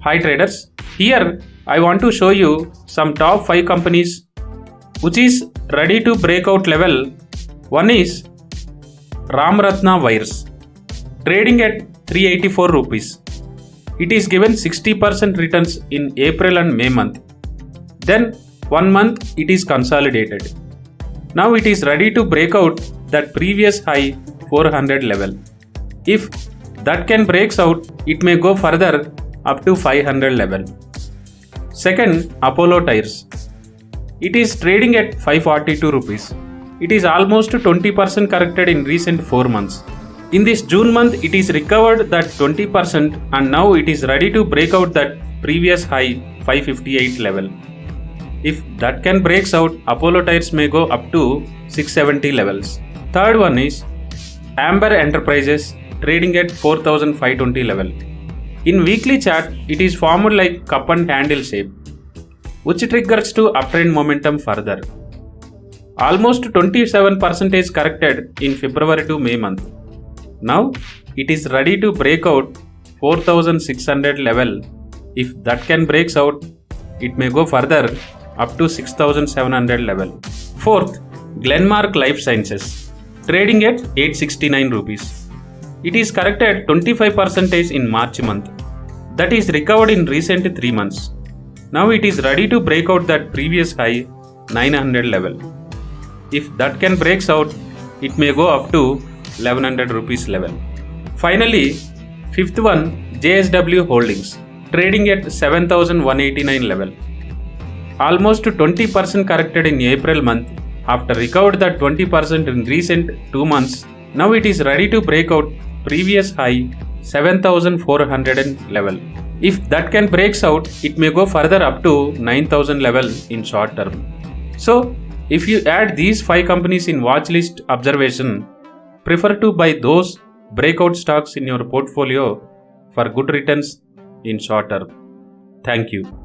Hi traders, here I want to show you some top 5 companies which is ready to break out level. One is Ramratna Wires, trading at 384 rupees. It is given 60% returns in April and May month. Then 1 month it is consolidated. Now it is ready to break out that previous high 400 level. If that can breaks out, it may go further up to 500 level. Second, Apollo Tires. It is trading at 542 rupees. It is almost 20% corrected in recent 4 months. In this June month, it is recovered that 20% and now it is ready to break out that previous high 558 level. If that can breaks out, Apollo Tires may go up to 670 levels. Third one is Amber Enterprises, trading at 4520 level. In weekly chart, it is formed like cup and handle shape, which triggers to uptrend momentum further. Almost 27% is corrected in February to May month. Now it is ready to break out 4600 level. If that can breaks out, it may go further up to 6700 level. Fourth, Glenmark Life Sciences, trading at 869 rupees. It is corrected 25% in March month. That is recovered in recent 3 months. Now it is ready to break out that previous high 900 level. If that can breaks out, it may go up to 1100 rupees level. Finally, fifth one, JSW Holdings, trading at 7189 level. Almost 20% corrected in April month after recovered that 20% in recent 2 months. Now it is ready to break out previous high 7400 level. If that can breaks out, it may go further up to 9000 level in short term. So if you add these 5 companies in watch list observation, prefer to buy those breakout stocks in your portfolio for good returns in short term. Thank you.